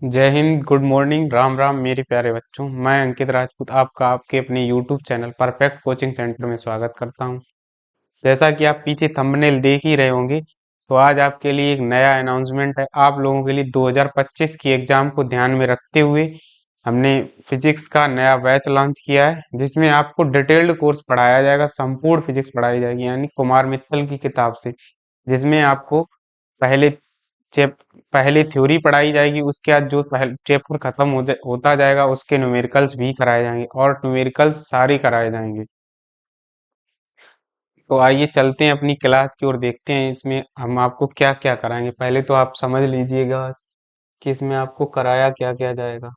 जय Hind, good morning, Ram Ram मेरे प्यारे बच्चों। मैं अंकित राजपूत आपका आपके अपने YouTube channel perfect coaching centre में स्वागत करता हूं। जैसा कि आप पीछे थंबनेल देख ही रहे होंगे, तो आज आपके लिए एक नया अनाउंसमेंट है। आप लोगों के लिए 2025 की एग्जाम को ध्यान में रखते हुए हमने फिजिक्स का नया बैच लॉन्च किया है, जिसमें आपको डिटेल्ड कोर्स पढ़ाया जाएगा। संपूर्ण फिजिक्स पढ़ाई जाएगी, यानी कुमार मित्तल की किताब से, जिसमें आपको पहले चैप पहले थ्योरी पढ़ाई जाएगी। उसके बाद जो पहले चैप्टर खत्म होता जाएगा, उसके न्यूमेरिकल्स भी कराए जाएंगे और न्यूमेरिकल्स सारे कराए जाएंगे। तो आइए चलते हैं अपनी क्लास की ओर, देखते हैं इसमें हम आपको क्या क्या कराएंगे। पहले तो आप समझ लीजिएगा कि इसमें आपको कराया क्या क्या जाएगा।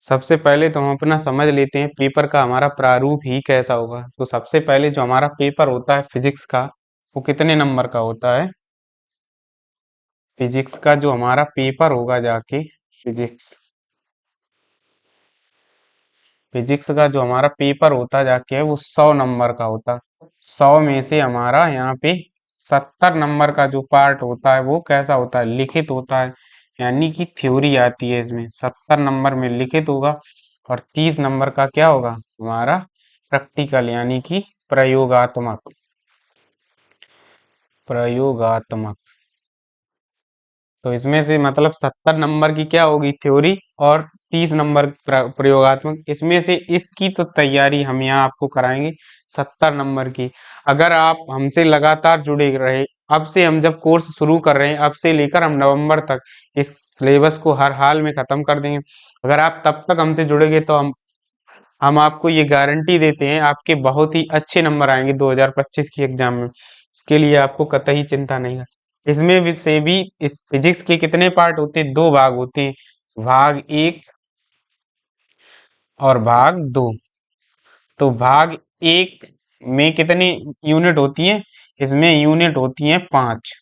सबसे पहले तो हम अपना समझ लेते हैं पेपर का हमारा प्रारूप ही कैसा होगा। तो सबसे पहले जो हमारा पेपर होता है फिजिक्स का, वो कितने नंबर का होता है? फिजिक्स का जो हमारा पेपर होगा जाके, फिजिक्स फिजिक्स का जो हमारा पेपर होता जाके है, वो 100 नंबर का होता। 100 में से हमारा यहाँ पे 70 नंबर का जो पार्ट होता है वो कैसा होता है? लिखित होता है, यानी कि थ्योरी आती है इसमें। 70 नंबर में लिखित होगा और 30 नंबर का क्या होगा? हमारा प्रैक्टिकल, यानी कि प्रयोगात्मक। प्रयोगात्मक। तो इसमें से मतलब 70 नंबर की क्या होगी? थ्योरी, और 30 नंबर प्रयोगात्मक। इसमें से इसकी तो तैयारी हम यहाँ आपको कराएंगे 70 नंबर की। अगर आप हमसे लगातार जुड़े रहे, अब से हम जब कोर्स शुरू कर रहे हैं, अब से लेकर हम नवंबर तक इस सिलेबस को हर हाल में खत्म कर देंगे। अगर आप तब तक हमसे जुड़ेंगे तो हम आपको ये गारंटी देते हैं, आपके बहुत ही अच्छे नंबर आएंगे 2025 की एग्जाम में। इसके लिए आपको कतई चिंता नहीं है। इसमें भी से भी इस फिजिक्स के कितने पार्ट होते हैं? दो भाग होते हैं, भाग एक और भाग दो। तो भाग एक में कितनी यूनिट होती हैं? इसमें यूनिट होती हैं 5।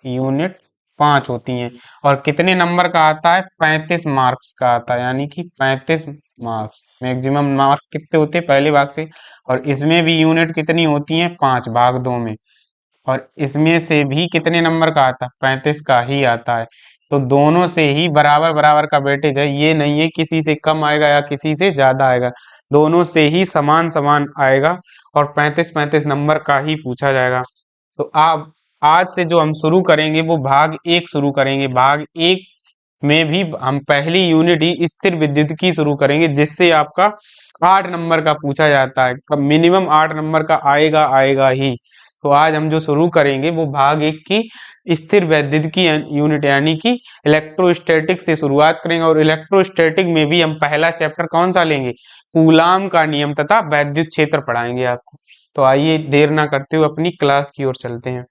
यूनिट 5 होती हैं। और कितने नंबर का आता है? 35 मार्क्स का आता है, यानी कि 35 मार्क्स। मैक्सिमम मार्क कितने होते हैं पहले भाग से? और इसमें भी यूनिट कितनी होती हैं? 5, भाग दो में। और इसमें से भी कितने नंबर का आता है? 35 का ही आता है। तो दोनों से ही बराबर बराबर का वेटेज है। ये नहीं है किसी से कम आएगा या किसी से ज्यादा आएगा, दोनों से ही समान समान आएगा। और 35-35 नंबर का ही पूछा जाएगा। तो आप आज से जो हम शुरू करेंगे वो भाग एक शुरू करेंगे। भाग एक में भी हम पहली यूनिट ही स्थिर विद्युत की शुरू करेंगे, जिससे आपका 8 नंबर का पूछा जाता है। मिनिमम 8 नंबर का आएगा आएगा ही। तो आज हम जो शुरू करेंगे वो भाग एक की स्थिर वैद्युत की यूनिट, यानी कि इलेक्ट्रोस्टैटिक से शुरुआत करेंगे। और इलेक्ट्रोस्टैटिक में भी हम पहला चैप्टर कौन सा लेंगे? कूलाम का नियम तथा वैद्युत क्षेत्र पढ़ाएंगे आपको। तो आइए देर ना करते हुए अपनी क्लास की ओर चलते हैं।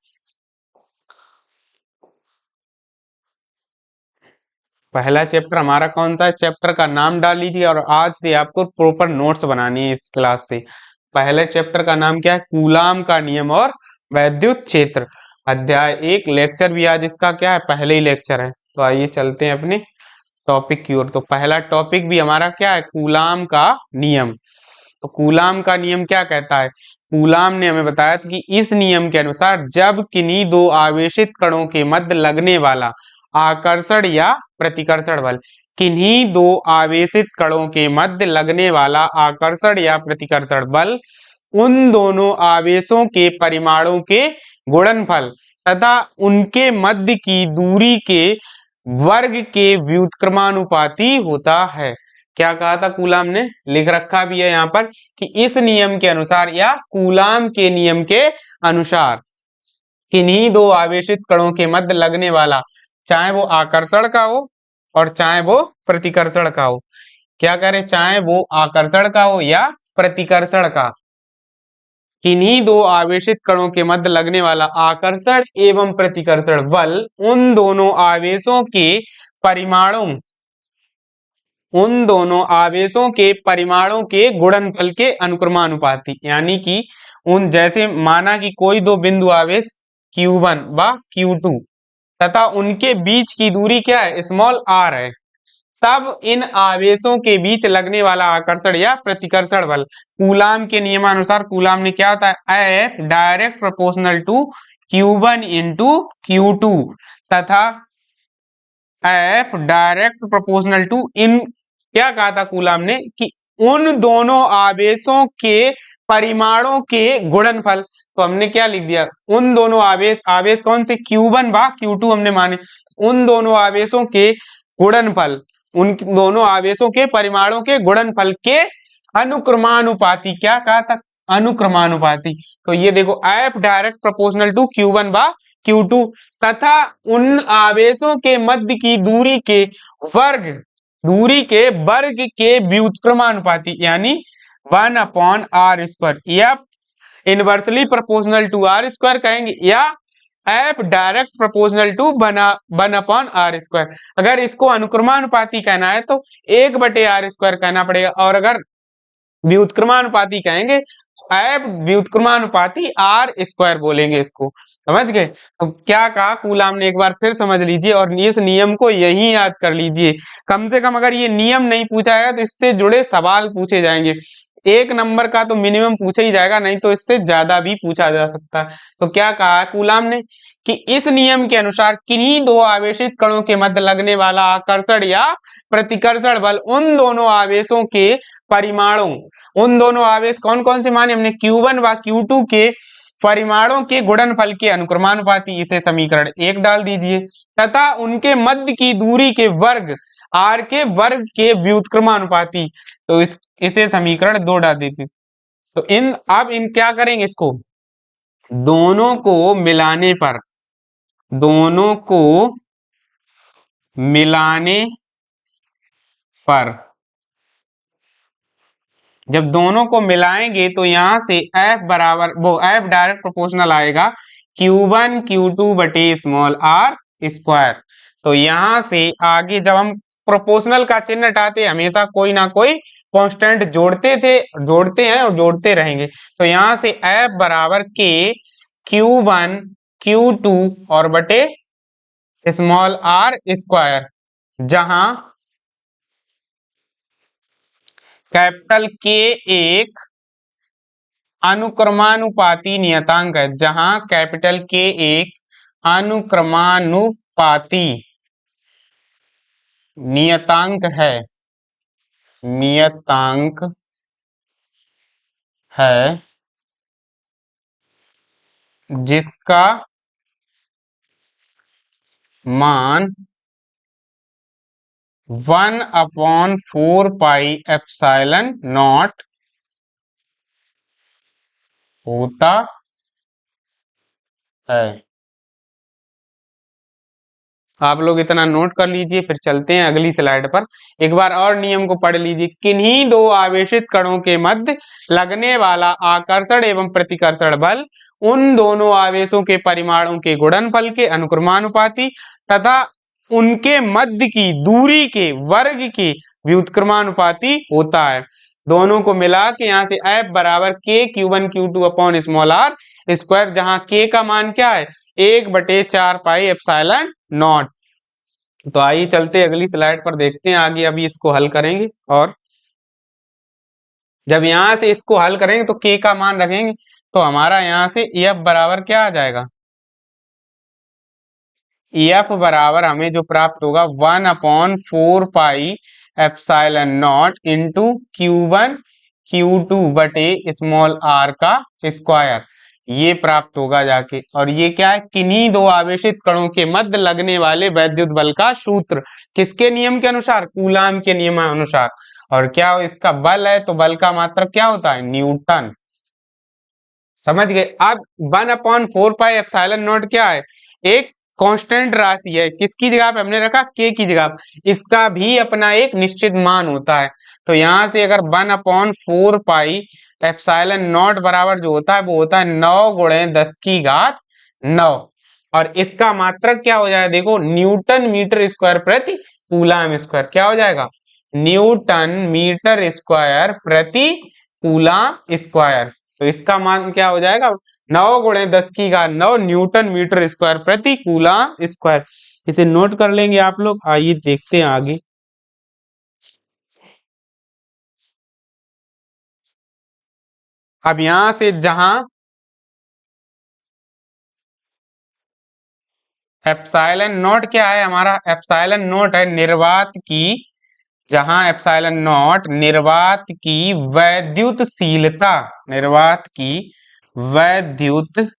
पहला चैप्टर हमारा कौन सा है? चैप्टर का नाम डाल लीजिए और आज से आपको प्रॉपर नोट्स बनानी है इस क्लास से। पहले चैप्टर का नाम क्या है? कूलाम का नियम और वैद्युत क्षेत्र। अध्याय एक। लेक्चर भी आज इसका क्या है? पहले ही लेक्चर है। तो आइए चलते हैं अपने टॉपिक की ओर। तो पहला टॉपिक भी हमारा क्या है? कूलाम का नियम। तो कूलाम का नियम क्या कहता है? कूलाम ने हमें बताया था कि इस नियम के अनुसार जब किन्हीं दो आवेशित कणों के मध्य लगने वाला आकर्षण या प्रतिकर्षण बल, किन्हीं दो आवेशित कणों के मध्य लगने वाला आकर्षण या प्रतिकर्षण बल उन दोनों आवेशों के परिमाणों के गुणनफल तथा उनके मध्य की दूरी के वर्ग के व्युत्क्रमानुपाती होता है। क्या कहा था कूलाम ने? लिख रखा भी है यहाँ पर कि इस नियम के अनुसार या कूलाम के नियम के अनुसार किन्हीं दो आवेशित कणों के मध्य लगने वाला, चाहे वो आकर्षण का हो और चाहे वो प्रतिकर्षण का हो। क्या करें? चाहे वो आकर्षण का हो या प्रतिकर्षण का, किन्हीं दो आवेशित कणों के मध्य लगने वाला आकर्षण एवं प्रतिकर्षण बल उन दोनों आवेशों के परिमाणों उन दोनों आवेशों के परिमाणों के गुणनफल के अनुक्रमानुपाती, यानी कि उन जैसे माना कि कोई दो बिंदु आवेश Q1 व Q2 तथा उनके बीच की दूरी क्या है? स्मॉल r है। तब इन आवेशों के बीच लगने वाला आकर्षण या प्रतिकर्षण बल कूलाम के नियमानुसार कूलाम ने क्या होता है F direct proportional to Q1 into Q2 तथा F डायरेक्ट प्रोपोर्शनल टू इन क्या कहा था कूलाम ने कि उन दोनों आवेशों के परिमाणों के गुणनफल। तो हमने क्या लिख दिया उन दोनों आवेश कौन से Q1 व Q2 हमने माने उन दोनों आवेशों के गुणनफल उन दोनों आवेशों के परिमाणों के गुणनफल के अनुक्रमानुपाती क्या कहा था अनुक्रमानुपाती। तो ये देखो F direct proportional to Q1 व Q2 तथा उन आवेशों के मध्य की दूरी के वर्ग के व्युत्क्रमानुपाती यानी 1/r²। F inversely proportional to r² कहेंगे या F direct proportional to 1/r²। अगर इसको अनुक्रमानुपाती कहना है तो 1/r² कहना पड़ेगा और अगर व्युत्क्रमानुपाती कहेंगे F व्युत्क्रमानुपाती r² बोलेंगे इसको। समझ गए। तो क्या कहा कूलाम ने एक बार फिर समझ लीजिए और इस नियम को यही याद कर लीजिए। कम से कम अगर ये नियम नहीं पूछा जाएगा तो इससे जुड़े सवाल पूछे जाएंगे। 1 नंबर का तो मिनिमम पूछा ही जाएगा नहीं तो इससे ज्यादा भी पूछा जा सकता है। तो क्या कहा कूलाम ने कि इस नियम के अनुसार किन्हीं दो आवेशित कणों के मध्य लगने वाला आकर्षण या प्रतिकर्षण बल उन दोनों आवेशों के परिमाणों उन दोनों आवेश कौन कौन से माने हमने Q1 व Q2 के परिमाणों के गुणनफल के अनुक्रमानुपाती। इसे समीकरण 1 डाल दीजिए तथा उनके मध्य की दूरी के वर्ग r के वर्ग के व्युत्क्रमानुपाती। तो इसे समीकरण 2 डाल दीजिए। तो अब इन क्या करेंगे इसको दोनों को मिलाने पर जब दोनों को मिलाएंगे तो यहां से F बराबर F डायरेक्ट प्रोपोर्शनल आएगा Q1 Q2 बटे r²। तो यहां से आगे जब हम प्रोपोर्शनल का चिन्ह हटाते हमेशा कोई ना कोई कांस्टेंट जोड़ते हैं और जोड़ते रहेंगे। तो यहां से F बराबर K Q1 Q2 और बटे r², जहां कैपिटल K एक अनुक्रमानुपाती नियतांक है जहां कैपिटल K एक अनुक्रमानुपाती नियतांक है जिसका मान 1/4πε0 होता है। आप लोग इतना नोट कर लीजिए फिर चलते हैं अगली स्लाइड पर। एक बार और नियम को पढ़ लीजिए। किन्हीं दो आवेशित कणों के मध्य लगने वाला आकर्षण एवं प्रतिकर्षण बल उन दोनों आवेशों के परिमाणों के गुणनफल के अनुक्रमानुपाती तथा उनके मध्य की दूरी के वर्ग के व्युत्क्रमानुपाती होता है। दोनों को मिला के यहाँ से F बराबर K Q1 Q2 upon r², जहां K का मान क्या है 1/4πε0। तो आइए चलते अगली स्लाइड पर देखते हैं आगे। अभी इसको हल करेंगे और जब यहां से इसको हल करेंगे तो K का मान रखेंगे तो हमारा यहां से F बराबर क्या आ जाएगा F बराबर हमें जो प्राप्त होगा 1/4πε0 इंटू Q1 Q2 बटे r²। ये प्राप्त होगा जाके। और ये क्या है किन्हीं दो आवेशित कणों के मध्य लगने वाले वैद्युत बल का सूत्र किसके नियम के अनुसार कूलाम के नियमानुसार। और क्या इसका बल है तो बल का मात्रक क्या होता है न्यूटन। समझ गए। अब 1/4πε0 क्या है एक कांस्टेंट राशि है। किसकी जगह पे हमने रखा K की जगह। इसका भी अपना एक निश्चित मान होता है। तो यहां से अगर 1/4πε0 बराबर जो होता है वो होता है 9 × 10⁹ और इसका मात्रक क्या हो जाएगा देखो न्यूटन मीटर स्क्वायर प्रति कूलाम स्क्वायर। क्या हो जाएगा न्यूटन मीटर स्क्वायर प्रति कूलाम स्क्वायर। तो इसका मान क्या हो जाएगा 9 × 10⁹ न्यूटन मीटर स्क्वायर प्रति कूलाम स्क्वायर। इसे नोट कर लेंगे आप लोग। आइए देखते हैं आगे। अब यहां से जहां एप्सिलॉन नॉट क्या है, हमारा एप्सिलॉन नॉट है निर्वात की, जहां एप्सिलॉन नॉट निर्वात की वैद्युतशीलता, निर्वात की वैद्युतशीलता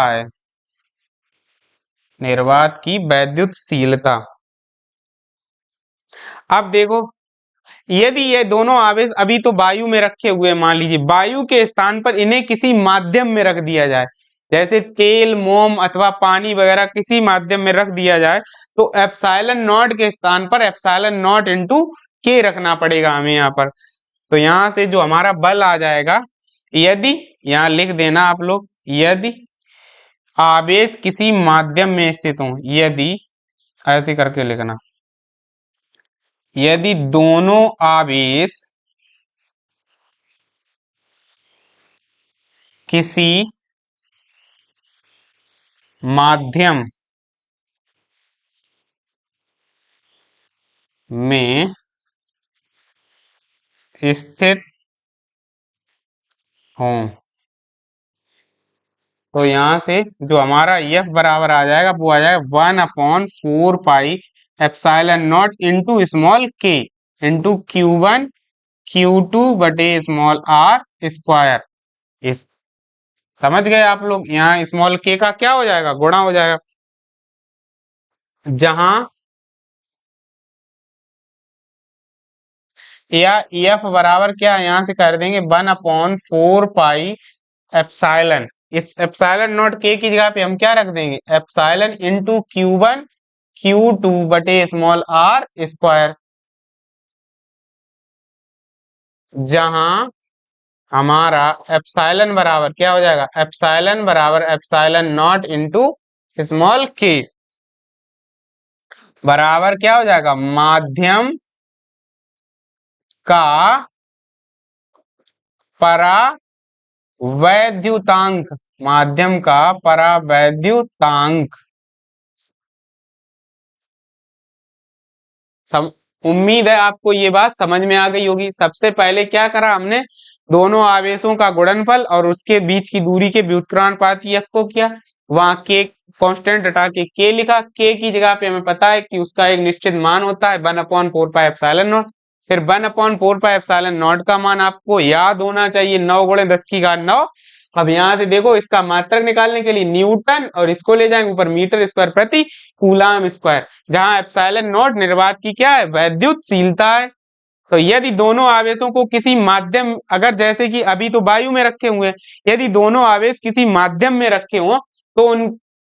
है, निर्वात की वैद्युतशीलता। अब देखो, यदि ये दोनों आवेश अभी तो वायु में रखे हुए हैं, मान लीजिए वायु के स्थान पर इन्हें किसी माध्यम में रख दिया जाए, जैसे तेल मोम अथवा पानी वगैरह किसी माध्यम में रख दिया जाए, तो एप्सिलॉन नॉट के स्थान पर एप्सिलॉन नॉट इंटू के रखना पड़ेगा हमें यहाँ पर। तो यहाँ से जो हमारा बल आ जाएगा, यदि, यहाँ लिख देना आप लोग, यदि आवेश किसी माध्यम में स्थित हो, यदि, ऐसे करके लिखना, यदि दोनों आवेश किसी माध्यम में स्थित हों, तो यहां से जो हमारा F बराबर आ जाएगा वो आ जाएगा 1/4 pi epsilon naught into small के इंटू Q1 Q2 बटे स्मॉल आर स्क्वायर। इस समझ गए आप लोग, यहाँ स्मॉल के का क्या हो जाएगा, गुणा हो जाएगा, जहां या F बराबर क्या है, यहां से कर देंगे 1/4 पाई एप्सिलॉन, इस एप्सिलॉन नॉट के की जगह पे हम क्या रख देंगे, एप्सिलॉन इंटू Q1 Q2 बटे स्मॉल आर स्क्वायर, जहां हमारा एप्सिलॉन बराबर क्या हो जाएगा, एप्सिलॉन बराबर एप्सिलॉन नॉट इंटू स्मॉल के बराबर क्या हो जाएगा, माध्यम का परावैद्युतांक, माध्यम का परावैद्युतांक। उम्मीद है आपको ये बात समझ में आ गई होगी। सबसे पहले क्या करा हमने, दोनों आवेशों का गुणनफल और उसके बीच की दूरी के व्युत्क्रांत F को किया, वहां के कांस्टेंट हटा के के लिखा, के की जगह पे हमें पता है कि उसका एक निश्चित मान होता है 1/4 पाई एप्सिलॉन नॉट, फिर 1/4 पाई एप्सिलॉन नॉट का मान आपको याद होना चाहिए 9 गुणे 10 की घात 9। अब यहां से देखो इसका मात्रक निकालने के लिए न्यूटन और इसको ले जाएंगे ऊपर मीटर स्क्वायर प्रति कूलाम स्क्वायर, जहां एप्सिलॉन नॉट निर्वात की क्या है, वैद्युतशीलता है। तो यदि दोनों आवेशों को किसी माध्यम, अगर जैसे कि अभी तो वायु में रखे हुए हैं, यदि दोनों आवेश किसी माध्यम में रखे हो तो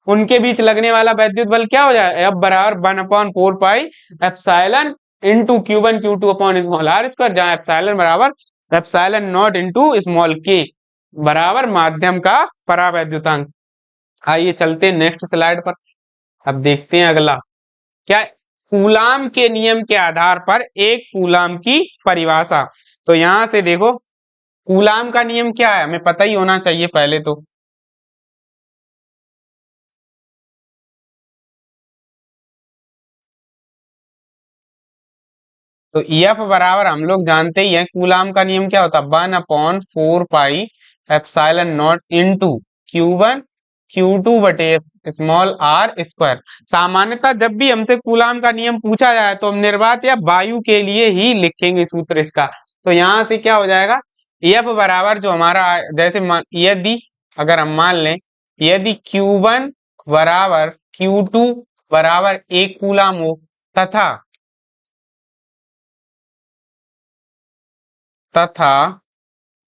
उनके बीच लगने वाला वैद्युत बल क्या हो जाए, F बराबर 1/4 pi epsilon into Q1 Q2 upon small r square, जहां एप्सिलॉन बराबर एप्सिलॉन नॉट इंटू स्मॉल के बराबर माध्यम का परावैद्युतांक। आइए चलते हैं नेक्स्ट स्लाइड पर। अब देखते हैं अगला क्या, कूलाम के नियम के आधार पर एक कूलाम की परिभाषा। तो यहां से देखो कूलाम का नियम क्या है, हमें पता ही होना चाहिए पहले तो F बराबर हम लोग जानते ही हैं, कूलाम का नियम क्या होता है, 1/4 pi epsilon naught into Q1 Q2 बटे स्मॉल आर स्क्वायर। सामान्यतः जब भी हमसे कूलाम का नियम पूछा जाए तो हम निर्वात या वायु के लिए ही लिखेंगे सूत्र इसका। तो यहां से क्या हो जाएगा, F बराबर जो हमारा जैसे यदि अगर हम मान लें, यदि Q1 बराबर Q2 बराबर 1 कूलाम हो तथा तथा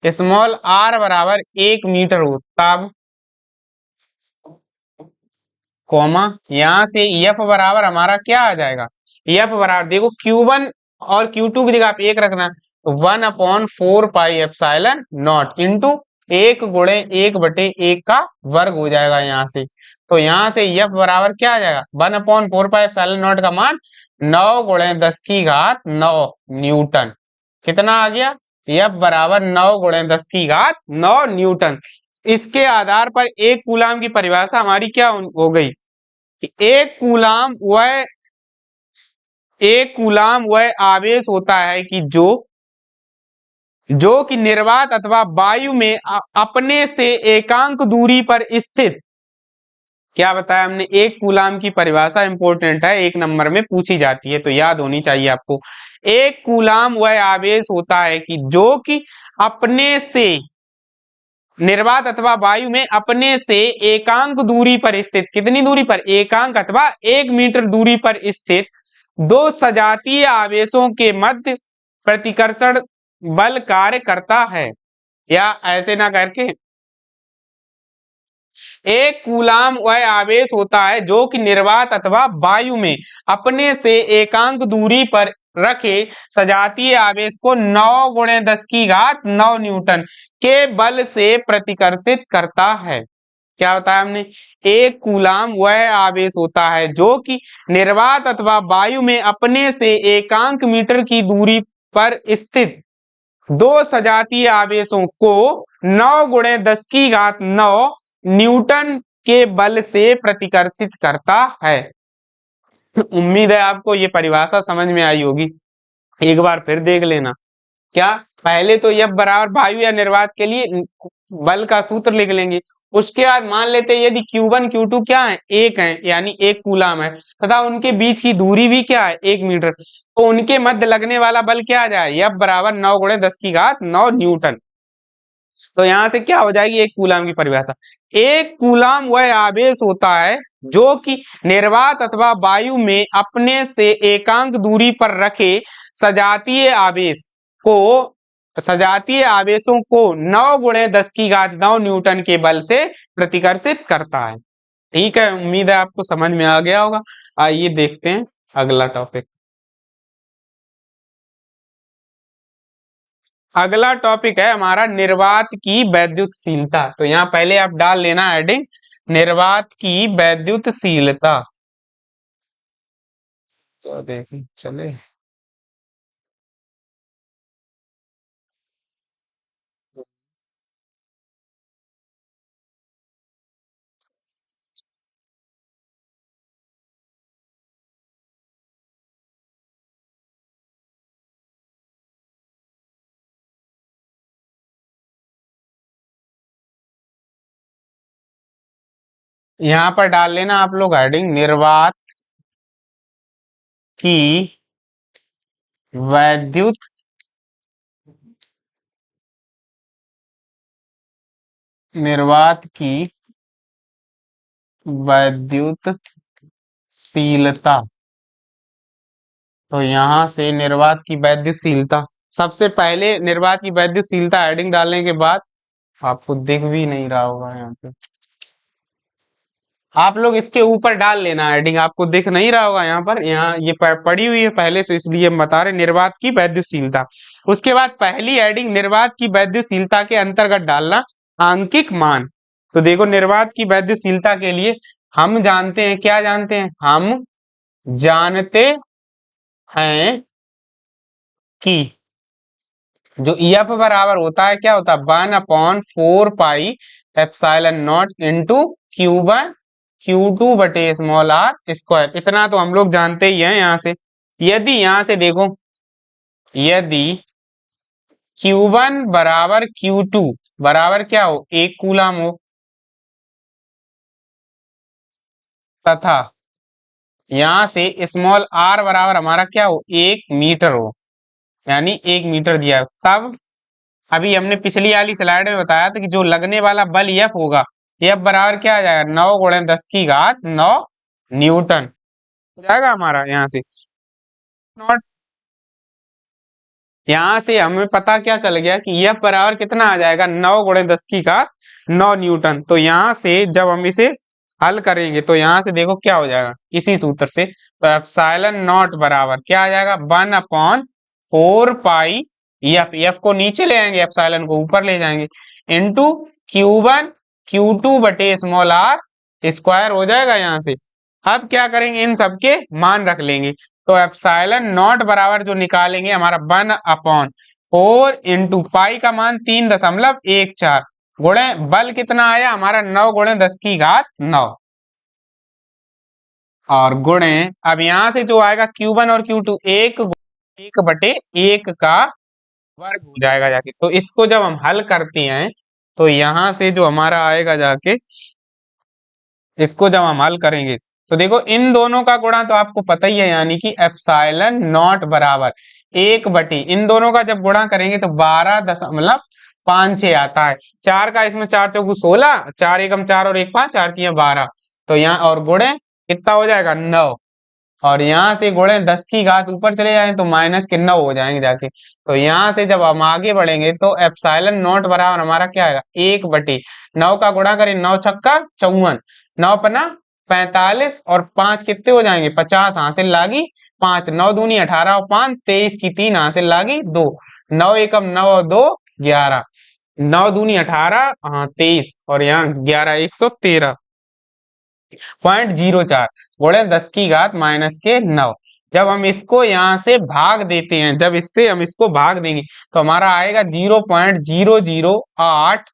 स्मॉल आर बराबर 1 मीटर हो, तब कॉमा यहां से F बराबर हमारा क्या आ जाएगा, F बराबर देखो Q1 और Q2 की जगह आप 1 रखना, तो 1/4 पाई एप्सिलॉन नॉट इंटू 1 × 1/1 का वर्ग हो जाएगा यहाँ से। तो यहाँ से F बराबर क्या आ जाएगा, 1/4 पाई एप्सिलॉन नॉट का मान 9 × 10 की घात 9 न्यूटन। कितना आ गया, F बराबर 9 × 10 की घात 9 न्यूटन। इसके आधार पर एक कूलाम की परिभाषा हमारी क्या हो गई कि एक कूलाम वह आवेश होता है कि जो जो कि निर्वात अथवा वायु में अपने से एकांक दूरी पर स्थित, क्या बताया हमने, एक कूलाम की परिभाषा इंपॉर्टेंट है, एक नंबर में पूछी जाती है तो याद होनी चाहिए आपको। एक कूलाम वह आवेश होता है कि जो कि अपने से, निर्वात अथवा वायु में अपने से एकांक दूरी पर स्थित, कितनी दूरी पर, एकांक अथवा 1 मीटर दूरी पर स्थित दो सजातीय आवेशों के मध्य प्रतिकर्षण बल कार्य करता है। या ऐसे ना करके, एक कूलाम वह आवेश होता है जो कि निर्वात अथवा वायु में अपने से एकांक दूरी पर रखे सजातीय आवेश को 9 × 10⁻⁹ न्यूटन के बल से प्रतिकर्षित करता है। क्या बताया हमने, एक कूलाम वह आवेश होता है जो कि निर्वात अथवा वायु में अपने से एकांक मीटर की दूरी पर स्थित दो सजातीय आवेशों को 9 × 10⁻⁹ न्यूटन के बल से प्रतिकर्षित करता है। उम्मीद है आपको ये परिभाषा समझ में आई होगी, एक बार फिर देख लेना। क्या, पहले तो F बराबर वायु या निर्वात के लिए बल का सूत्र लिख लेंगे, उसके बाद मान लेते हैं यदि Q1 Q2 क्या है, एक है, यानी एक कूलाम है, तथा उनके बीच की दूरी भी क्या है, 1 मीटर, तो उनके मध्य लगने वाला बल क्या आ जाए, F बराबर 9 × 10⁹ न्यूटन। तो यहां से क्या हो जाएगी, एक कूलाम की परिभाषा, एक कूलाम वह आवेश होता है जो कि निर्वात अथवा वायु में अपने से एकांक दूरी पर रखे सजातीय आवेश को, सजातीय आवेशों को 9 × 10⁻⁹ न्यूटन के बल से प्रतिकर्षित करता है। ठीक है, उम्मीद है आपको समझ में आ गया होगा। आइए देखते हैं अगला टॉपिक। अगला टॉपिक है हमारा निर्वात की वैद्युतशीलता। तो यहाँ पहले आप डाल लेना हेडिंग, निर्वात की वैद्युतशीलता। तो देखें चले, यहाँ पर डाल लेना आप लोग हेडिंग, निर्वात की वैद्युत निर्वात की वैद्युतशीलता। तो यहाँ से निर्वात की वैद्युतशीलता, सबसे पहले निर्वात की वैद्युतशीलता हेडिंग डालने के बाद, आपको दिख भी नहीं रहा होगा यहाँ पे, आप लोग इसके ऊपर डाल लेना हेडिंग, आपको दिख नहीं रहा होगा यहाँ पर, यहाँ ये पड़ी हुई है पहले से, इसलिए हम बता रहे निर्वात की वैद्युतशीलता। उसके बाद पहली हेडिंग निर्वात की वैद्युतशीलता के अंतर्गत डालना आंकिक मान। तो देखो निर्वात की वैद्युतशीलता के लिए हम जानते हैं, क्या जानते हैं, हम जानते हैं कि जो EF बराबर होता है, क्या होता है, 1/4πε0 इंटू Q1 Q2/r²। इतना तो हम लोग जानते ही हैं। यहाँ से यदि, यहाँ से देखो, यदि Q1 बराबर Q2 बराबर क्या हो, 1 कूलाम हो, तथा यहाँ से स्मॉल r बराबर हमारा क्या हो, 1 मीटर हो, यानी 1 मीटर दिया है, तब अभी हमने पिछली वाली स्लाइड में बताया था कि जो लगने वाला बल F होगा, F बराबर क्या आ जाएगा, 9 × 10⁹ न्यूटन हो जाएगा हमारा। यहाँ से नॉट, यहाँ से हमें पता क्या चल गया कि F बराबर कितना आ जाएगा, 9 × 10⁻⁹ न्यूटन। तो यहाँ से जब हम इसे हल करेंगे तो यहाँ से देखो क्या हो जाएगा, इसी सूत्र से, तो ε0 बराबर क्या आ जाएगा, 1/4π, F को नीचे ले आएंगे, एप्सिलॉन को ऊपर ले जाएंगे, इंटू Q1 Q2/r² हो जाएगा। यहाँ से अब क्या करेंगे, इन सबके मान रख लेंगे, तो ε0 बराबर जो निकालेंगे हमारा 1/4 इंटू पाई का मान 3.14 गुणे बल कितना आया हमारा, 9 × 10⁻⁹ और गुणे, अब यहां से जो आएगा Q1 और Q2, 1/1 का वर्ग हो जाएगा जाके। तो इसको जब हम हल करते हैं तो यहां से जो हमारा आएगा जाके, इसको जब हम हल करेंगे तो देखो इन दोनों का गुणा तो आपको पता ही है, यानी कि एप्सिलॉन नॉट बराबर 1/, इन दोनों का जब गुणा करेंगे तो 12.56 आता है। चार का इसमें 4 चौगु 16, 4 एकम 4 और 1 5, 4 तियां 12। तो यहाँ और गुणे कितना हो जाएगा 9, और यहाँ से गुणे 10 की घात ऊपर चले जाए तो माइनस के 9 हो जाएंगे जाके। तो यहाँ से जब हम आगे बढ़ेंगे तो एप्सिलॉन नॉट बराबर हमारा क्या आएगा 1/9 का गुणा करें, 9 छक्का 54, 9 पना 45 और 5 कितने हो जाएंगे 50, हासिल लागी 5, 9 दूनी 18 और 5 23 की 3, हासिल लागी 2, 9 एकम 9 और 2 11, 9 दूनी 18, हाँ 23 और यहाँ 11 113.04 गुणे 10 की घात माइनस के 9। जब हम इसको यहाँ से भाग देते हैं, जब इससे हम इसको भाग देंगे तो हमारा आएगा 0.008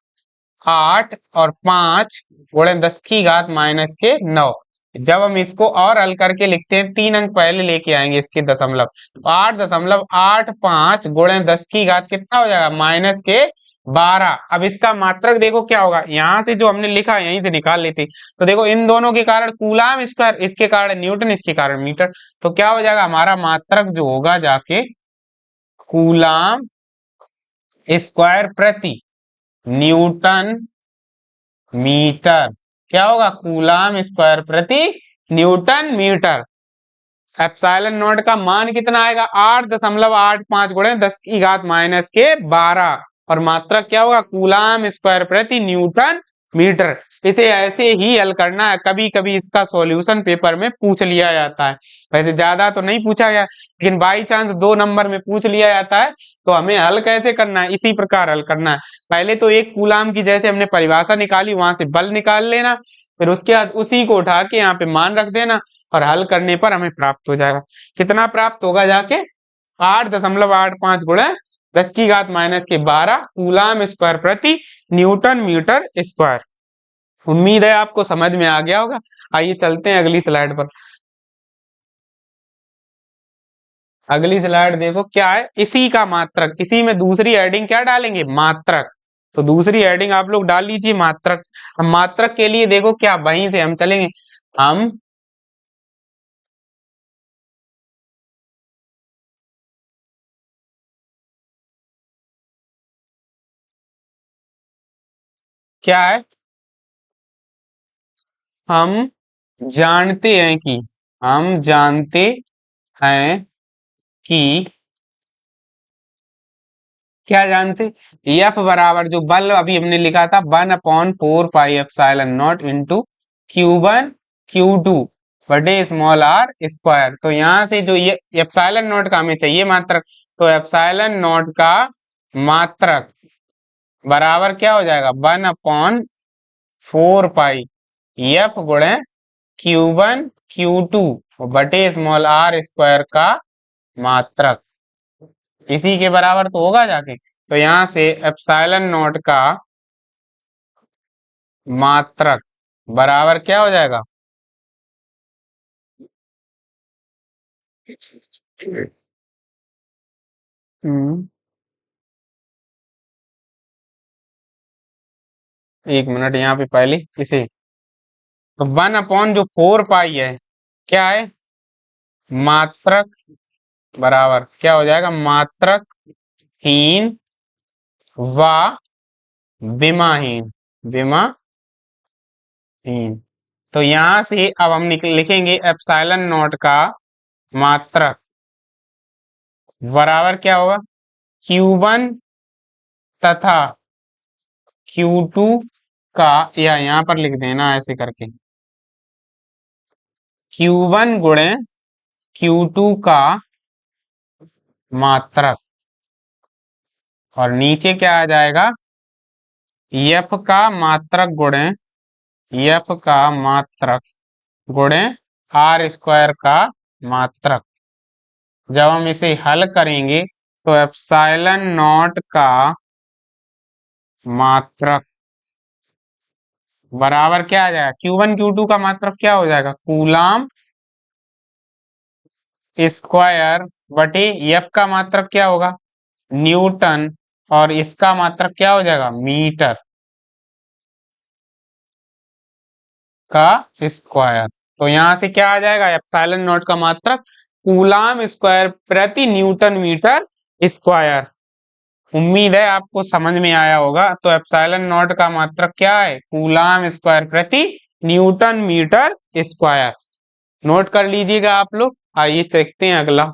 8 और 5 गुणे 10 की घात माइनस के 9। जब हम इसको और हल करके लिखते हैं, 3 अंक पहले लेके आएंगे इसके दशमलव, तो 8.85 गुणे 10 की घात कितना हो जाएगा माइनस के 12। अब इसका मात्रक देखो क्या होगा, यहां से जो हमने लिखा यहीं से निकाल लेते। तो देखो इन दोनों के कारण कूलाम स्क्वायर, इसके कारण न्यूटन, इसके कारण मीटर। तो क्या हो जाएगा हमारा मात्रक जो होगा जाके कूलाम स्क्वायर प्रति न्यूटन मीटर। क्या होगा कूलाम स्क्वायर प्रति न्यूटन मीटर। एप्सिलॉन नॉट का मान कितना आएगा 8.85 गुणे 10 की घात माइनस के 12, और मात्रक क्या होगा कूलाम स्क्वायर प्रति न्यूटन मीटर। इसे ऐसे ही हल करना है, कभी कभी इसका सॉल्यूशन पेपर में पूछ लिया जाता है, वैसे ज्यादा तो नहीं पूछा गया, लेकिन बाई चांस 2 नंबर में पूछ लिया जाता है। तो हमें हल कैसे करना है, इसी प्रकार हल करना है। पहले तो एक कूलाम की जैसे हमने परिभाषा निकाली वहां से बल निकाल लेना, फिर उसके बाद उसी को उठा के यहाँ पे मान रख देना, और हल करने पर हमें प्राप्त हो जाएगा। कितना प्राप्त होगा जाके 8.85 गुणे 10 की घात माइनस के 12 कूलाम स्क्वायर प्रति न्यूटन मीटर स्क्वायर। उम्मीद है आपको समझ में आ गया होगा। आइए चलते हैं अगली स्लाइड पर। अगली स्लाइड देखो क्या है, इसी का मात्रक, इसी में दूसरी हेडिंग क्या डालेंगे मात्रक। तो दूसरी हेडिंग आप लोग डाल लीजिए मात्रक। हम मात्रक के लिए देखो क्या वहीं से हम चलेंगे, हम क्या है, हम जानते हैं कि, हम जानते हैं कि, क्या जानते, एफ बराबर जो बल अभी हमने लिखा था 1/4 pi epsilon naught into Q1 Q2 बटे स्मॉल आर स्क्वायर। तो यहाँ से जो ये एप्सिलॉन नॉट का हमें चाहिए मात्रक, तो एप्सिलॉन नॉट का मात्रक बराबर क्या हो जाएगा 1/4 पाई एफ गुणे Q1 Q2 बटे स्मॉल आर स्क्वायर का मात्रक, इसी के बराबर तो होगा जाके। तो यहां से एप्सिलॉन नॉट का मात्रक बराबर क्या हो जाएगा, एक मिनट यहाँ पे पहले इसे, तो 1/4 पाई है क्या है मात्रक, बराबर क्या हो जाएगा मात्रक हीन व विमाहीन, विमाहीन। तो यहां से अब हम लिखेंगे एप्सिलॉन नॉट का मात्रक बराबर क्या होगा Q1 तथा Q2 का, या यहाँ पर लिख देना ऐसे करके Q1 गुणे Q2 का मात्रक, और नीचे क्या आ जाएगा F का मात्रक गुणे, F का मात्रक गुणे आर स्क्वायर का मात्रक। जब हम इसे हल करेंगे तो एप्सिलॉन नॉट का मात्रक बराबर क्या आ जाएगा Q1 Q2 का मात्रक क्या हो जाएगा कूलाम स्क्वायर बटे F का मात्रक क्या होगा न्यूटन, और इसका मात्रक क्या हो जाएगा, मीटर का स्क्वायर। तो यहां से क्या आ जाएगा, एप्सिलॉन नॉट का मात्रक कूलाम स्क्वायर प्रति न्यूटन मीटर स्क्वायर। उम्मीद है आपको समझ में आया होगा। तो एप्सिलॉन नॉट का मात्रक क्या है, कूलाम स्क्वायर प्रति न्यूटन मीटर स्क्वायर। नोट कर लीजिएगा आप लोग। आइए देखते हैं अगला।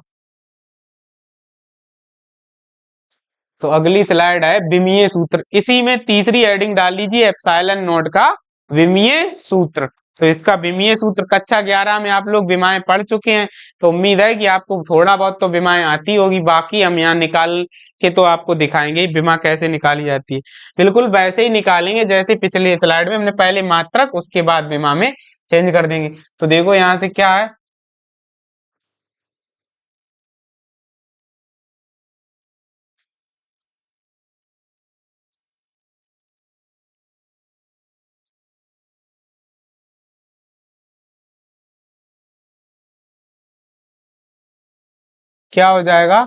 तो अगली स्लाइड है विमीय सूत्र। इसी में तीसरी हेडिंग डाल लीजिए, एप्सिलॉन नॉट का विमीय सूत्र। तो इसका विमीय सूत्र कक्षा 11 में आप लोग विमाएं पढ़ चुके हैं, तो उम्मीद है कि आपको थोड़ा बहुत तो विमाएं आती होगी। बाकी हम यहाँ निकाल के तो आपको दिखाएंगे विमा कैसे निकाली जाती है। बिल्कुल वैसे ही निकालेंगे जैसे पिछले स्लाइड में हमने पहले मात्रक उसके बाद विमा में चेंज कर देंगे। तो देखो यहाँ से क्या है, क्या हो जाएगा,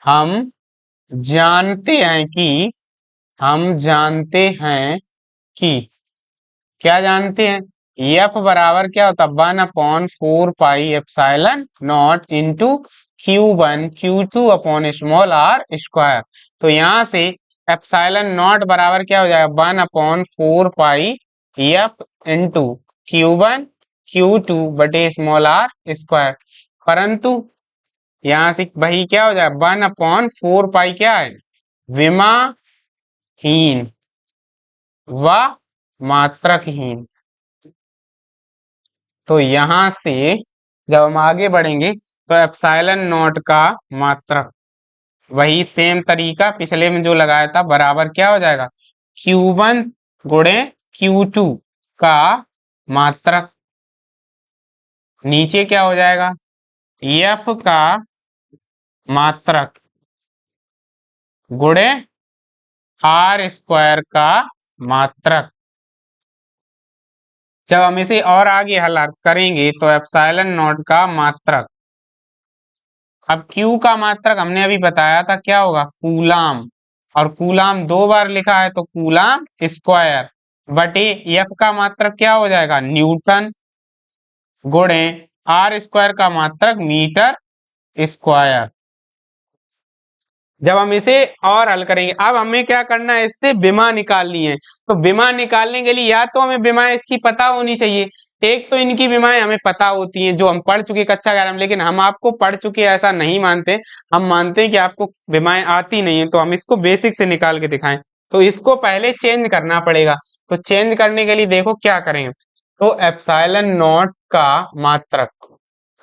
हम जानते हैं कि हम जानते हैं कि क्या जानते हैं, एफ बराबर क्या होता है, 1/4 pi epsilon naught into Q1 Q2 upon small r square. तो यहाँ से एप्सिलॉन नॉट बराबर क्या हो जाएगा, 1/4 पाई एफ इंटू Q1 Q2 बटे स्मॉल आर स्क्वायर। परंतु यहाँ से वही क्या हो जाएगा, 1/4 पाई क्या है, विमाहीन व मात्रकहीन। तो यहां से जब हम आगे बढ़ेंगे तो एप्सिलॉन नॉट का मात्रक वही सेम तरीका पिछले में जो लगाया था, बराबर क्या हो जाएगा, Q1 गुणे Q2 का मात्रक, नीचे क्या हो जाएगा, एफ का मात्रक गुणे आर स्क्वायर का मात्रक। जब हम इसे और आगे हल करेंगे तो एप्सिलॉन नॉट का मात्रक, अब Q का मात्रक हमने अभी बताया था क्या होगा, कूलाम, और कूलाम 2 बार लिखा है तो कूलाम स्क्वायर बटे F का मात्रक क्या हो जाएगा, न्यूटन गुणे आर स्क्वायर का मात्रक मीटर स्क्वायर। जब हम इसे और हल करेंगे, अब हमें क्या करना है, इससे विमा निकालनी है। तो विमा निकालने के लिए या तो हमें विमाएं इसकी पता होनी चाहिए, एक तो इनकी विमाएं हमें पता होती हैं जो हम पढ़ चुके कक्षा 11 में, लेकिन हम आपको पढ़ चुके ऐसा नहीं मानते, हम मानते हैं कि आपको विमाएं आती नहीं है, तो हम इसको बेसिक से निकाल के दिखाएं। तो इसको पहले चेंज करना पड़ेगा। तो चेंज करने के लिए देखो क्या करेंगे, तो एप्सिलॉन नॉट का मात्रक,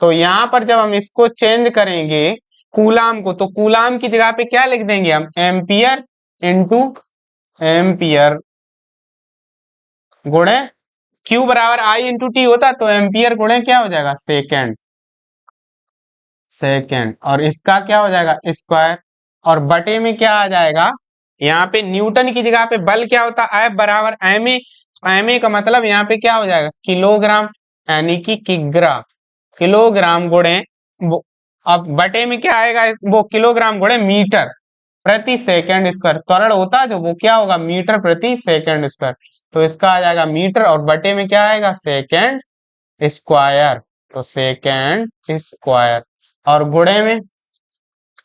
तो यहाँ पर जब हम इसको चेंज करेंगे कूलाम को, तो कूलाम की जगह पे क्या लिख देंगे हम, एम्पियर इंटू एम्पियर गुणे Q बराबर I इंटू टी होता, तो एम्पियर गुणे क्या हो जाएगा, सेकेंड, सेकेंड, और इसका क्या हो जाएगा, स्क्वायर, और बटे में क्या आ जाएगा, यहाँ पे न्यूटन की जगह पे बल क्या होता है, F बराबर एम ए, एम ए का मतलब यहाँ पे क्या हो जाएगा, किलोग्राम, यानी कि किग्रा, किलोग्राम गुणे अब बटे में क्या आएगा, वो किलोग्राम गुणे मीटर प्रति सेकंड स्क्वायर, त्वरण होता है जो, वो क्या होगा, मीटर प्रति सेकंड स्क्वायर। तो इसका आ जाएगा मीटर, और बटे में क्या आएगा, सेकंड स्क्वायर, तो सेकंड स्क्वायर, और गुणे में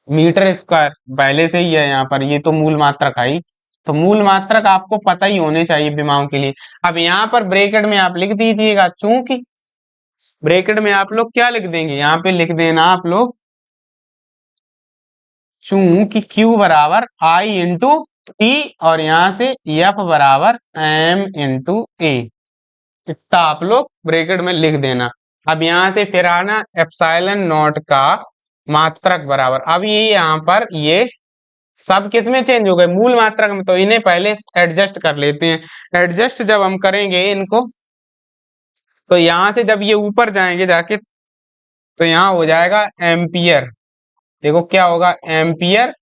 मीटर स्क्वायर पहले से ही है यहाँ पर, ये तो मूल मात्रक आई। तो मूल मात्रक आपको पता ही होने चाहिए विमाओं के लिए। अब यहाँ पर ब्रैकेट में आप लिख दीजिएगा, चूंकि ब्रैकेट में आप लोग क्या लिख देंगे, यहाँ पे लिख देना आप लोग, चूंकि Q बराबर I इंटू टी, और यहाँ से F बराबर M इंटू ए, इतना आप लोग ब्रैकेट में लिख देना। अब यहाँ से फिर आना एप्सिलॉन नॉट का मात्रक बराबर, अब ये यहाँ पर ये सब किस में चेंज हो गए, मूल मात्रक में, तो इन्हें पहले एडजस्ट कर लेते हैं। एडजस्ट जब हम करेंगे इनको, तो यहाँ से जब ये ऊपर जाएंगे जाके, तो यहाँ हो जाएगा एम्पियर, देखो क्या होगा, एम्पियर।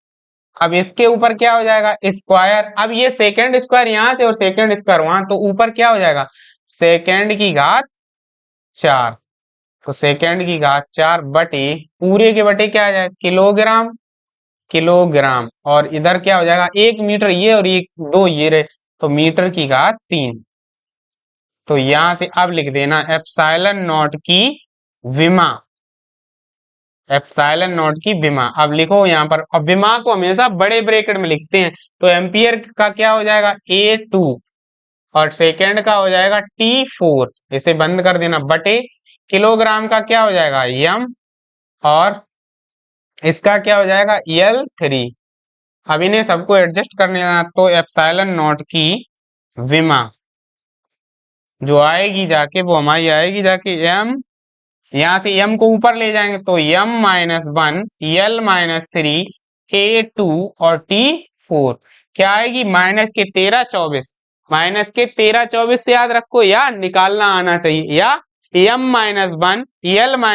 अब इसके ऊपर क्या हो जाएगा, स्क्वायर, अब ये सेकंड स्क्वायर यहाँ से और सेकंड स्क्वायर वहां, तो ऊपर क्या हो जाएगा, सेकंड की घात 4, तो सेकंड की घात 4 बटे पूरे के बटे क्या आ जाएगा, किलोग्राम किलोग्राम, और इधर क्या हो जाएगा 1 मीटर ये और ये 2 ये रहे, तो मीटर की घात 3। तो यहां से अब लिख देना एप्सिलॉन नॉट की विमा, एप्सिलॉन नॉट की विमा। अब लिखो यहाँ पर, अब विमा को हमेशा बड़े ब्रैकेट में लिखते हैं, तो एम्पियर का क्या हो जाएगा A2 और सेकेंड का हो जाएगा T4, इसे बंद कर देना, बटे किलोग्राम का क्या हो जाएगा M, और इसका क्या हो जाएगा L3। अब इन्हें सबको एडजस्ट करने का, तो एप्सिलॉन नॉट की विमा जो आएगी जाके वो हमारी आएगी जाके M, यहां से M को ऊपर ले जाएंगे तो M-1 L-3 A2 और T4 क्या आएगी माइनस के 13 24, माइनस के 13 24 से याद रखो या निकालना आना चाहिए, या M-1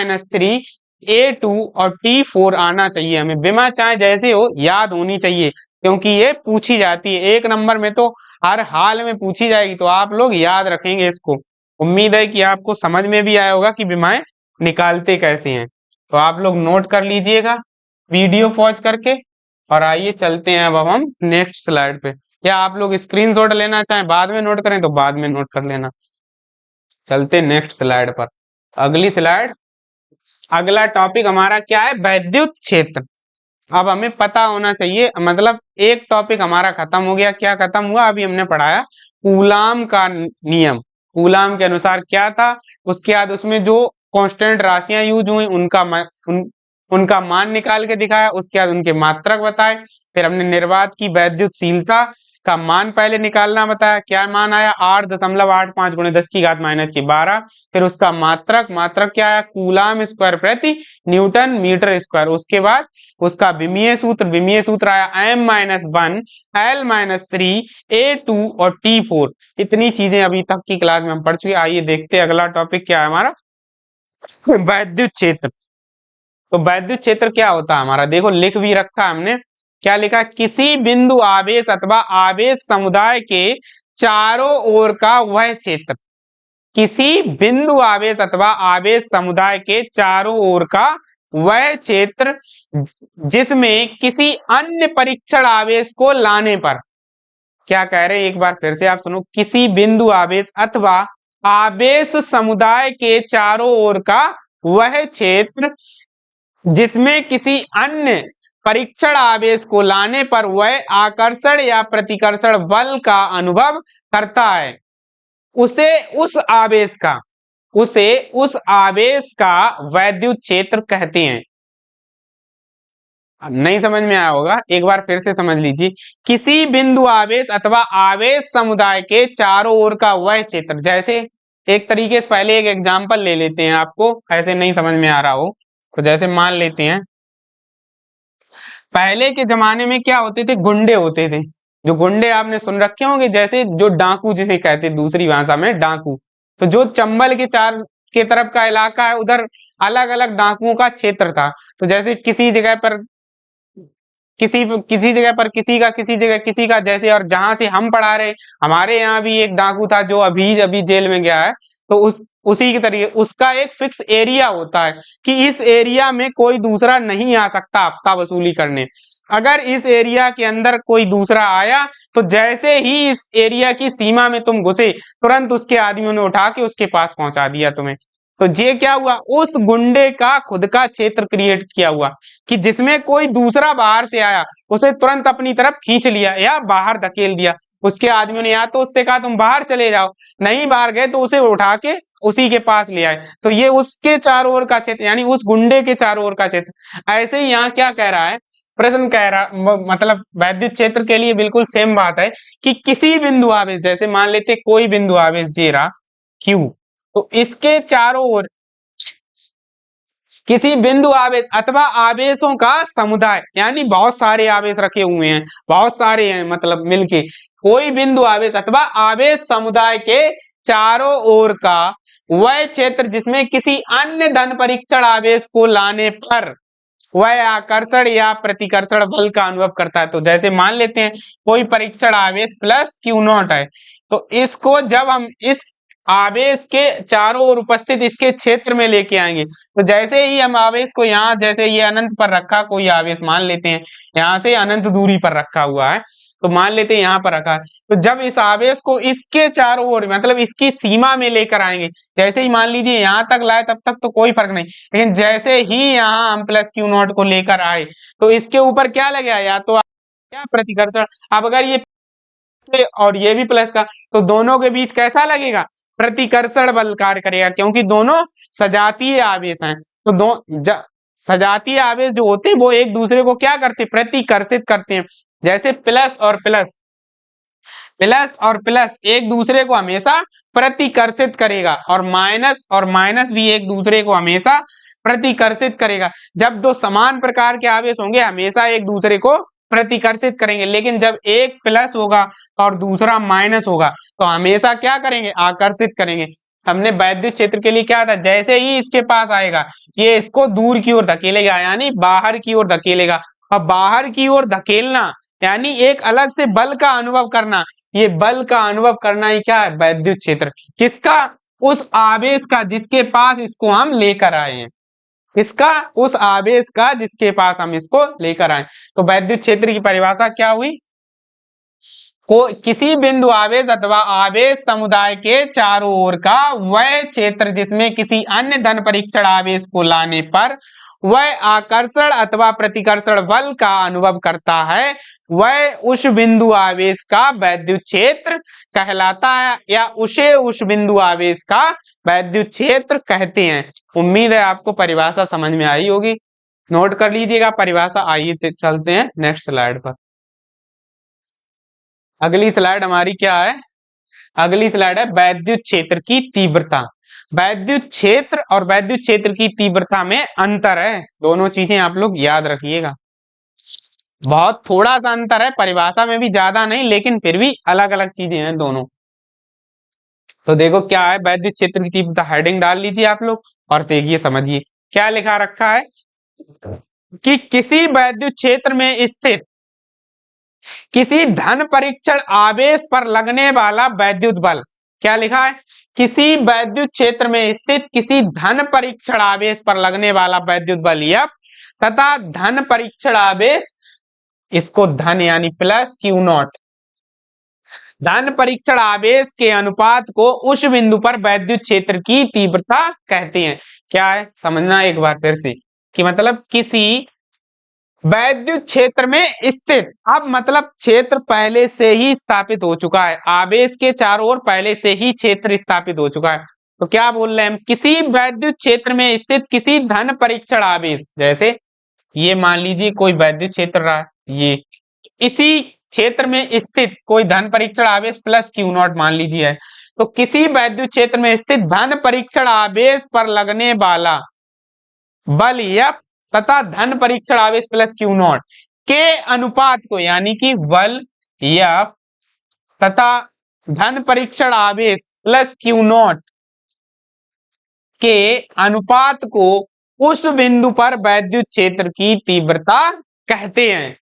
L-3 A2 और T4 आना चाहिए हमें, विमा चाहे जैसे हो याद होनी चाहिए, क्योंकि ये पूछी जाती है 1 नंबर में, तो हर हाल में पूछी जाएगी, तो आप लोग याद रखेंगे इसको। उम्मीद है कि आपको समझ में भी आया होगा कि विमाएं निकालते कैसे हैं, तो आप लोग नोट कर लीजिएगा वीडियो पॉज करके। और आइए चलते हैं अब हम नेक्स्ट स्लाइड पे, या आप लोग स्क्रीनशॉट लेना चाहें बाद में नोट करें तो बाद में नोट कर लेना। चलते नेक्स्ट स्लाइड पर, अगली स्लाइड, अगला टॉपिक हमारा क्या है वैद्युत क्षेत्र। अब हमें पता होना चाहिए, मतलब एक टॉपिक हमारा खत्म हो गया, क्या खत्म हुआ अभी हमने पढ़ाया कूलाम का नियम, कूलाम के अनुसार क्या था, उसके बाद उसमें जो कांस्टेंट राशियां यूज हुई उनका मान निकाल के दिखाया, उसके बाद उनके मात्रक बताए, फिर हमने निर्वात की वैद्युतशीलता का मान पहले निकालना बताया, क्या मान आया 8.85 × 10⁻⁻12, फिर उसका मात्रक, मात्रक क्या आया कूलाम स्क्वायर प्रति न्यूटन मीटर स्क्वायर, उसके बाद उसका विमीय सूत्र, विमीय सूत्र आया M-1 L-3 A2 और T4। इतनी चीजें अभी तक की क्लास में हम पढ़ चुके। आइए देखते हैं अगला टॉपिक क्या है हमारा वैद्युत क्षेत्र। तो वैद्युत क्षेत्र क्या होता है हमारा, देखो लिख भी रखा हमने, क्या लिखा, किसी बिंदु आवेश अथवा आवेश समुदाय के चारों ओर का वह क्षेत्र, किसी बिंदु आवेश अथवा आवेश समुदाय के चारों ओर का वह क्षेत्र जिसमें किसी अन्य परीक्षण आवेश को लाने पर, क्या कह रहे हैं एक बार फिर से आप सुनो, किसी बिंदु आवेश अथवा आवेश समुदाय के चारों ओर का वह क्षेत्र जिसमें किसी अन्य परीक्षण आवेश को लाने पर वह आकर्षण या प्रतिकर्षण बल का अनुभव करता है, उसे उस आवेश का वैद्युत क्षेत्र कहते हैं। नहीं समझ में आया होगा, एक बार फिर से समझ लीजिए, किसी बिंदु आवेश अथवा आवेश समुदाय के चारों ओर का वह क्षेत्र, जैसे एक तरीके से पहले एक एग्जांपल ले लेते हैं, आपको ऐसे नहीं समझ में आ रहा हो तो जैसे मान लेते हैं पहले के जमाने में क्या होते थे, गुंडे होते थे, जो गुंडे आपने सुन रखे होंगे, जैसे जो डाकू जिसे कहते हैं दूसरी भाषा में डाकू, तो जो चंबल के चार के तरफ का इलाका है उधर अलग अलग डाकुओं का क्षेत्र था, तो जैसे किसी जगह पर किसी जगह पर किसी का, किसी जगह किसी का, जैसे और जहां से हम पढ़ा रहे हमारे यहाँ भी एक डाकू था जो अभी अभी जेल में गया है, तो उसी के तरीके उसका एक फिक्स एरिया होता है कि इस एरिया में कोई दूसरा नहीं आ सकता हफ्ता वसूली करने। अगर इस एरिया के अंदर कोई दूसरा आया तो जैसे ही इस एरिया की सीमा में तुम घुसे तुरंत उसके आदमियों ने उठा के उसके पास पहुंचा दिया तुम्हें। तो ये क्या हुआ, उस गुंडे का खुद का क्षेत्र क्रिएट किया हुआ कि जिसमें कोई दूसरा बाहर से आया उसे तुरंत अपनी तरफ खींच लिया या बाहर धकेल दिया। उसके आदमियों ने या तो उससे कहा तुम बाहर चले जाओ, नहीं बाहर गए तो उसे उठा के उसी के पास ले आए, तो ये उसके चारों ओर का क्षेत्र, यानी उस गुंडे के चारों ओर का क्षेत्र। ऐसे ही यहाँ क्या कह रहा है, प्रश्न कह रहा मतलब वैद्युत क्षेत्र के लिए बिल्कुल सेम बात है कि किसी बिंदु आवेश, जैसे मान लेते कोई बिंदु आवेश जे रहा Q, तो इसके चारों ओर किसी बिंदु आवेश अथवा आवेशों का समुदाय, यानी बहुत सारे आवेश रखे हुए हैं, बहुत सारे हैं मतलब मिलके, कोई बिंदु आवेश अथवा आवेश समुदाय के चारों ओर का वह क्षेत्र जिसमें किसी अन्य धन परीक्षण आवेश को लाने पर वह आकर्षण या प्रतिकर्षण बल का अनुभव करता है। तो जैसे मान लेते हैं कोई परीक्षण आवेश +Q0 है, तो इसको जब हम इस आवेश के चारों ओर उपस्थित इसके क्षेत्र में लेके आएंगे। तो जैसे ही हम आवेश को यहाँ, जैसे ये अनंत पर रखा कोई आवेश मान लेते हैं, यहाँ से अनंत दूरी पर रखा हुआ है, तो मान लेते हैं यहाँ पर रखा है, तो जब इस आवेश को इसके चारों ओर मतलब इसकी सीमा में लेकर आएंगे, जैसे ही मान लीजिए यहाँ तक लाए तब तक तो कोई फर्क नहीं, लेकिन जैसे ही यहाँ हम प्लस क्यू नॉट को लेकर आए तो इसके ऊपर क्या लगेगा, या तो क्या प्रतिकर्षण। अब अगर ये और ये भी प्लस का, तो दोनों के बीच कैसा लगेगा, प्रतिकर्षण बल कार्य करेगा, क्योंकि दोनों सजातीय आवेश हैं। तो सजातीय आवेश जो होते हैं वो एक दूसरे को क्या करते हैं, प्रतिकर्षित करते हैं। जैसे प्लस और प्लस, प्लस और प्लस एक दूसरे को हमेशा प्रतिकर्षित करेगा, और माइनस भी एक दूसरे को हमेशा प्रतिकर्षित करेगा। जब दो समान प्रकार के आवेश होंगे हमेशा एक दूसरे को प्रतिकर्षित करेंगे, लेकिन जब एक प्लस होगा और दूसरा माइनस होगा तो हमेशा क्या करेंगे, आकर्षित करेंगे। हमने वैद्युत क्षेत्र के लिए क्या था, जैसे ही इसके पास आएगा ये इसको दूर की ओर धकेलेगा, यानी बाहर की ओर धकेलेगा। अब बाहर की ओर धकेलना यानी एक अलग से बल का अनुभव करना, ये बल का अनुभव करना ही क्या है, वैद्युत क्षेत्र। किसका, उस आवेश का जिसके पास इसको हम लेकर आए हैं, इसका उस आवेश का जिसके पास हम इसको लेकर आए। तो वैद्युत क्षेत्र की परिभाषा क्या हुई, को किसी बिंदु आवेश अथवा आवेश समुदाय के चारों ओर का वह क्षेत्र जिसमें किसी अन्य धन परीक्षण आवेश को लाने पर वह आकर्षण अथवा प्रतिकर्षण बल का अनुभव करता है, वह उस बिंदु आवेश का वैद्युत क्षेत्र कहलाता है, या उसे उस बिंदु आवेश का वैद्युत क्षेत्र कहते हैं। उम्मीद है आपको परिभाषा समझ में आई होगी, नोट कर लीजिएगा परिभाषा। आइए चलते हैं नेक्स्ट स्लाइड पर। अगली स्लाइड हमारी क्या है, अगली स्लाइड है वैद्युत क्षेत्र की तीव्रता। वैद्युत क्षेत्र और वैद्युत क्षेत्र की तीव्रता में अंतर है, दोनों चीजें आप लोग याद रखिएगा। बहुत थोड़ा सा अंतर है, परिभाषा में भी ज्यादा नहीं, लेकिन फिर भी अलग अलग चीजें हैं दोनों। तो देखो क्या है वैद्युत क्षेत्र की तीव्रता, हेडिंग डाल लीजिए आप लोग और देखिए समझिए क्या लिखा रखा है कि किसी वैद्युत क्षेत्र में स्थित किसी धन परीक्षण आवेश पर लगने वाला वैद्युत बल, क्या लिखा है, किसी वैद्युत क्षेत्र में स्थित किसी धन परीक्षण आवेश पर लगने वाला वैद्युत बल F तथा धन परीक्षण आवेश, इसको धन यानी प्लस क्यू नॉट, धन परीक्षण आवेश के अनुपात को उस बिंदु पर वैद्युत क्षेत्र की तीव्रता कहते हैं। क्या है समझना एक बार फिर से, कि मतलब किसी वैद्युत क्षेत्र में स्थित, अब मतलब क्षेत्र पहले से ही स्थापित हो चुका है, आवेश के चारों ओर पहले से ही क्षेत्र स्थापित हो चुका है। तो क्या बोल रहे हैं हम, किसी वैद्युत क्षेत्र में स्थित किसी धन परीक्षण आवेश, जैसे ये मान लीजिए कोई वैद्युत क्षेत्र रहा है, ये इसी क्षेत्र में स्थित कोई धन परीक्षण आवेश प्लस क्यू नॉट मान लीजिए है, तो किसी वैद्युत क्षेत्र में स्थित धन परीक्षण आवेश पर लगने वाला बल F तथा धन परीक्षण आवेश प्लस क्यू नॉट के अनुपात को, यानी कि बल F तथा धन परीक्षण आवेश प्लस क्यू नॉट के अनुपात को उस बिंदु पर वैद्युत क्षेत्र की तीव्रता कहते हैं,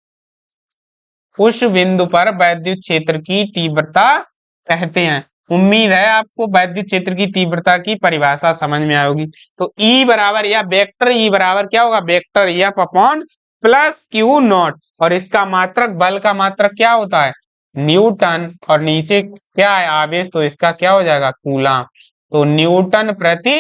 उस बिंदु पर वैद्युत क्षेत्र की तीव्रता कहते हैं। उम्मीद है आपको वैद्युत क्षेत्र की तीव्रता की परिभाषा समझ में आएगी। तो E बराबर या वेक्टर E बराबर क्या होगा, vector F upon plus Q not, और इसका मात्रक बल का मात्रक क्या होता है, न्यूटन, और नीचे क्या है आवेश, तो इसका क्या हो जाएगा, कूलाम, तो न्यूटन प्रति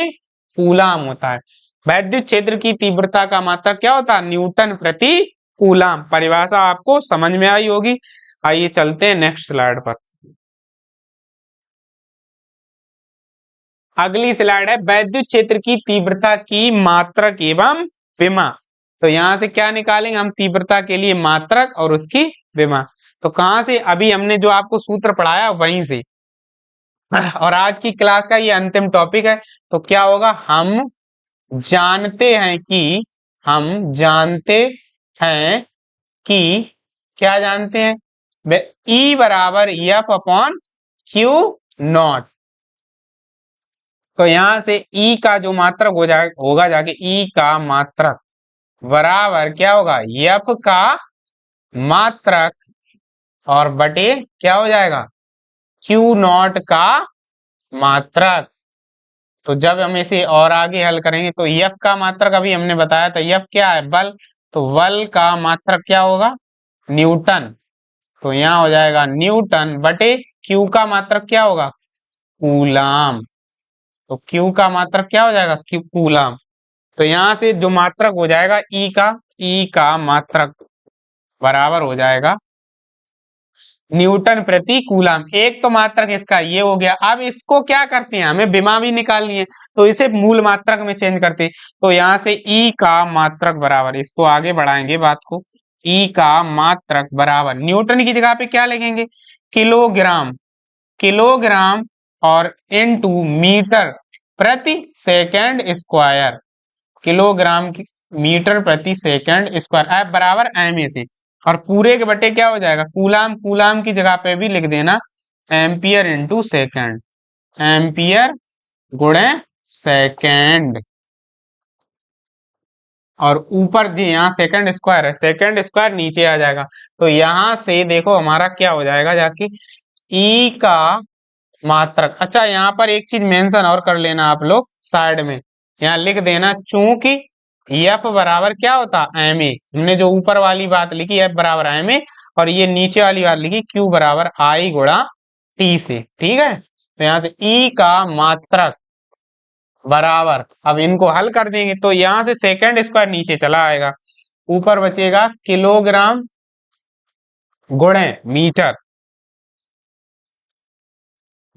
कूलाम होता है। वैद्युत क्षेत्र की तीव्रता का मात्रक क्या होता है, न्यूटन प्रति कूलाम। परिभाषा आपको समझ में आई होगी। आइए चलते हैं नेक्स्ट स्लाइड पर। अगली स्लाइड है वैद्युत क्षेत्र की तीव्रता की मात्रक एवं विमा। तो यहां से क्या निकालेंगे हम, तीव्रता के लिए मात्रक और उसकी विमा। तो कहां से, अभी हमने जो आपको सूत्र पढ़ाया वहीं से, और आज की क्लास का ये अंतिम टॉपिक है। तो क्या होगा, हम जानते हैं कि क्या जानते हैं, E बराबर F अपॉन क्यू नॉट। तो यहां से E का जो मात्रक होगा जाके E का मात्रक बराबर क्या होगा, F का मात्रक और बटे क्या हो जाएगा, क्यू नॉट का मात्रक। तो जब हम इसे और आगे हल करेंगे तो यफ का मात्रक अभी हमने बताया था, यफ क्या है? बल। तो बल का मात्रक क्या होगा? न्यूटन। तो यहाँ हो जाएगा न्यूटन बटे क्यू का मात्रक क्या होगा? कूलाम। तो क्यू का मात्रक क्या हो जाएगा? Q coulomb. तो यहाँ से जो मात्रक हो जाएगा ई का मात्रक बराबर हो जाएगा न्यूटन प्रति कूलाम। एक तो मात्रक इसका ये हो गया। अब इसको क्या करते हैं, हमें विमा भी निकालनी है, तो इसे मूल मात्रक में चेंज करते हैं। तो यहाँ से ई का मात्रक बराबर, इसको आगे बढ़ाएंगे बात को, ई का मात्रक बराबर न्यूटन की जगह पे क्या लिखेंगे? किलोग्राम। किलोग्राम और इनटू मीटर प्रति सेकंड स्क्वायर। किलोग्राम मीटर प्रति सेकंड स्क्वायर, एफ बराबर एम ए से, और पूरे के बटे क्या हो जाएगा? कूलाम। कूलाम की जगह पे भी लिख देना एम्पियर इंटू सेकेंड, एम्पियर गुणे सेकेंड। और ऊपर जी यहाँ सेकंड स्क्वायर है, सेकंड स्क्वायर नीचे आ जाएगा। तो यहाँ से देखो हमारा क्या हो जाएगा जाके, ई का मात्रक। अच्छा यहाँ पर एक चीज मेंशन और कर लेना आप लोग साइड में, यहाँ लिख देना चूंकि एफ बराबर क्या होता? M A. हमने जो ऊपर वाली बात लिखी एफ बराबर एम ए, और ये नीचे वाली बात लिखी क्यू बराबर आई गुणा टी से, ठीक है। तो यहाँ से ई का मात्रक बराबर, अब इनको हल कर देंगे तो यहाँ से सेकंड स्क्वायर नीचे चला आएगा, ऊपर बचेगा किलोग्राम गुणे मीटर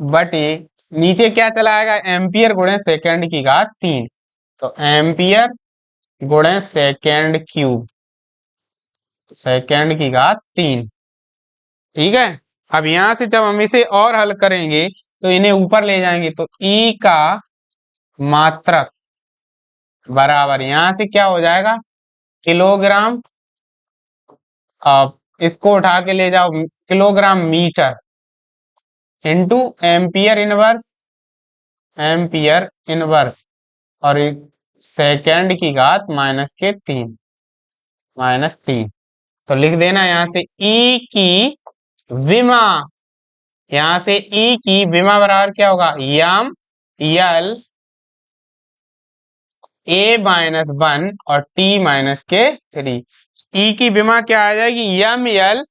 बटे नीचे क्या चला आएगा? एम्पियर गुणे सेकंड की घात 3। तो एम्पियर गुणे सेकंड क्यूब, सेकंड की घात 3, ठीक है। अब यहां से जब हम इसे और हल करेंगे तो इन्हें ऊपर ले जाएंगे, तो ई का मात्रक बराबर यहां से क्या हो जाएगा? किलोग्राम, अब इसको उठा के ले जाओ kilogram metre into ampere inverse, ampere inverse, और सेकंड की घात -3, -3। तो लिख देना यहाँ से ई की विमा, यहाँ से ई की विमा बराबर क्या होगा? यम यल A-1 और T-3। ई की विमा क्या आ जाएगी? यम यल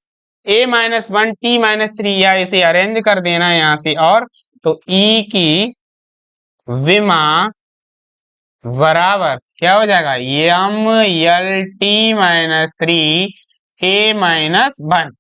A-1 T-3, या इसे अरेंज कर देना यहाँ से, और तो ई की विमा बराबर क्या हो जाएगा? यम यल T-3 A-1।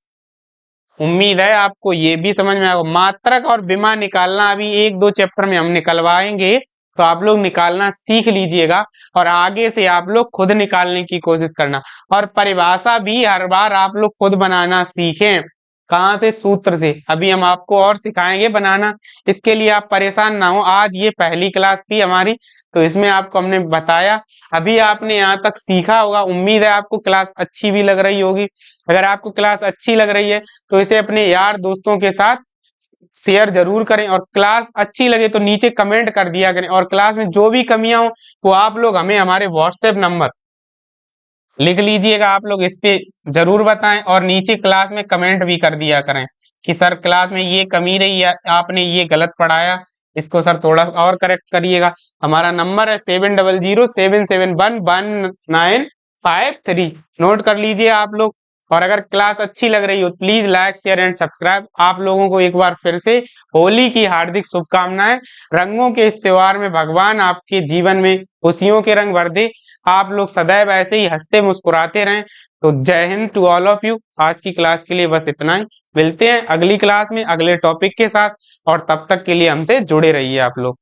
उम्मीद है आपको ये भी समझ में आएगा। मात्रक और विमा निकालना अभी 1-2 चैप्टर में हम निकलवाएंगे, तो आप लोग निकालना सीख लीजिएगा, और आगे से आप लोग खुद निकालने की कोशिश करना। और परिभाषा भी हर बार आप लोग खुद बनाना सीखें। कहाँ से? सूत्र से। अभी हम आपको और सिखाएंगे बनाना, इसके लिए आप परेशान ना हो। आज ये पहली क्लास थी हमारी, तो इसमें आपको हमने बताया, अभी आपने यहाँ तक सीखा होगा। उम्मीद है आपको क्लास अच्छी भी लग रही होगी। अगर आपको क्लास अच्छी लग रही है तो इसे अपने यार दोस्तों के साथ शेयर जरूर करें, और क्लास अच्छी लगे तो नीचे कमेंट कर दिया करें, और क्लास में जो भी कमियां हो वो आप लोग हमें हमारे व्हाट्सएप नंबर लिख लीजिएगा, आप लोग इस पे जरूर बताएं, और नीचे क्लास में कमेंट भी कर दिया करें कि सर क्लास में ये कमी रही है, आपने ये गलत पढ़ाया, इसको सर थोड़ा और करेक्ट करिएगा। हमारा नंबर है 7007711953, नोट कर लीजिए आप लोग। और अगर क्लास अच्छी लग रही हो please like share and subscribe. आप लोगों को एक बार फिर से होली की हार्दिक शुभकामनाएं। रंगों के इस त्योहार में भगवान आपके जीवन में खुशियों के रंग भर दे, आप लोग सदैव ऐसे ही हंसते मुस्कुराते रहें। तो Jai Hind to all of you. आज की क्लास के लिए बस इतना ही, मिलते हैं अगली क्लास में अगले टॉपिक के साथ, और तब तक के लिए हमसे जुड़े रहिए आप लोग।